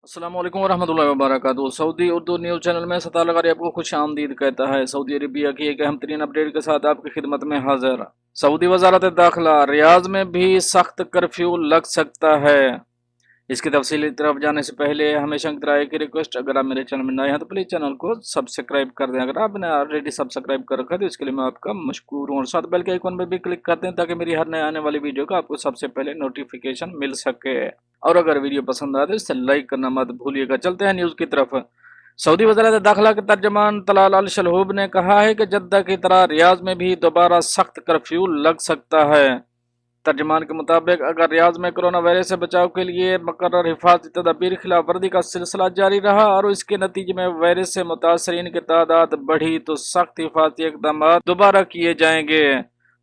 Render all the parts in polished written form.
अस्सलाम वालेकुम वरहमतुल्लाहि वबरकातुहू। सऊदी उर्दू न्यूज़ चैनल में सतार लगारी आपको खुश आमदीद कहता है। सऊदी अरबिया की एक अहम तरीन अपडेट के साथ आपकी खिदमत में हाजिर। सऊदी वजारत दाखिला, रियाज में भी सख्त कर्फ्यू लग सकता है। इसकी तफसीली तरफ जाने से पहले हमेशा की तरह एक रिक्वेस्ट, अगर आप मेरे चैनल में नए हैं तो प्लीज़ चैनल को सब्सक्राइब कर दें। अगर आपने ऑलरेडी सब्सक्राइब कर रखा है तो इसके लिए मैं आपका मशकूर हूँ। और साथ बेल के आइकन पर भी क्लिक करते हैं ताकि मेरी हर नए आने वाली वीडियो का आपको सबसे पहले नोटिफिकेशन मिल सके। और अगर वीडियो पसंद आए तो इसे लाइक करना मत भूलिएगा। चलते हैं न्यूज़ की तरफ। सऊदी वज़ारत दाखिला के तर्जमान तलाल अल शलहूब ने कहा है कि जद्दा की तरह रियाज में भी दोबारा सख्त कर्फ्यू लग सकता है। तर्जमान के मुताबिक अगर रियाज में कोरोना वायरस से बचाव के लिए मुकर्रर हिफाजती तदबीर खिलाफ वर्दी का सिलसिला जारी रहा और इसके नतीजे में वायरस से मुतासरीन की तादाद बढ़ी तो सख्त हिफाजती इकदाम दोबारा किए जाएंगे।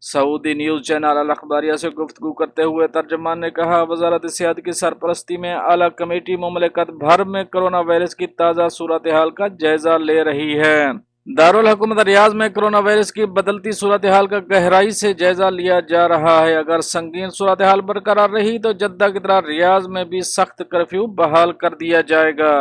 सऊदी न्यूज़ चैनल अल अखबारिया से गुफ्तगू करते हुए तर्जमान ने कहा, वजारत सेहत की सरपरस्ती में आला कमेटी मुमलिकत भर में कोरोना वायरस की ताज़ा सूरत हाल का जायजा ले रही है। दारुल हुकूमत रियाज में कोरोना वायरस की बदलती सूरत हाल का गहराई से जायजा लिया जा रहा है। अगर संगीन सूरत हाल बरकरार रही तो जद्दा की तरह रियाज में भी सख्त कर्फ्यू बहाल कर दिया जाएगा।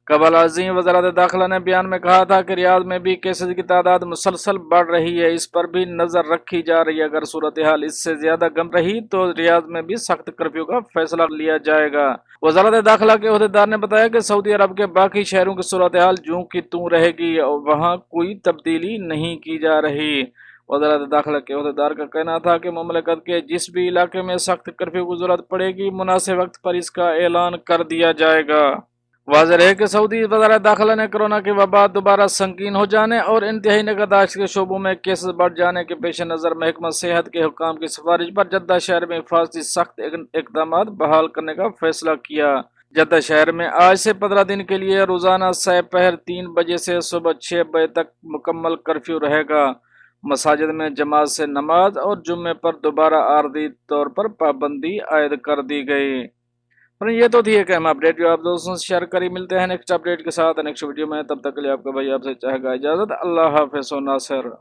कबल अज़ीम वज़ारत दाखिला ने बयान में कहा था कि रियाज में भी केसेज की तादाद मुसलसल बढ़ रही है, इस पर भी नजर रखी जा रही है। अगर सूरत हाल इससे ज्यादा गम रही तो रियाज में भी सख्त कर्फ्यू का फैसला लिया जाएगा। वज़ारत दाखिला के अहदेदार ने बताया कि सऊदी अरब के बाकी शहरों की सूरत हाल जूं की तूं रहेगी और वहाँ कोई तब्दीली नहीं की जा रही। वज़ारत दाखिला के अहदेदार का कहना था कि मुमलिकत के जिस भी इलाके में सख्त कर्फ्यू की जरूरत पड़ेगी मुनासिब वक्त पर इसका ऐलान कर दिया जाएगा। वाज़ेह है कि सऊदी वज़ारत दाखिला ने कोरोना की वबा दोबारा संगीन हो जाने और इंतहाई निगहदाश्त के शोबों में केसेस बढ़ जाने के पेश नज़र महकमा सेहत के हुक्काम की सिफारिश पर जद्दा शहर में हिफाजती सख्त इकदाम बहाल करने का फैसला किया। जद्दा शहर में आज से 15 दिन के लिए रोज़ाना सपहर 3 बजे से सुबह 6 बजे तक मुकम्मल कर्फ्यू रहेगा। मसाजिद में जमात से नमाज और जुम्मे पर दोबारा आर्जी तौर पर पाबंदी आयद कर दी गई। और ये तो थी एक अहम अपडेट जो आप दोस्तों से शेयर करी। मिलते हैं नेक्स्ट अपडेट के साथ नेक्स्ट वीडियो में, तब तक के लिए आपका भाई आपसे चाहेगा इजाज़त। अल्लाह हाफ़िज़ नासिर।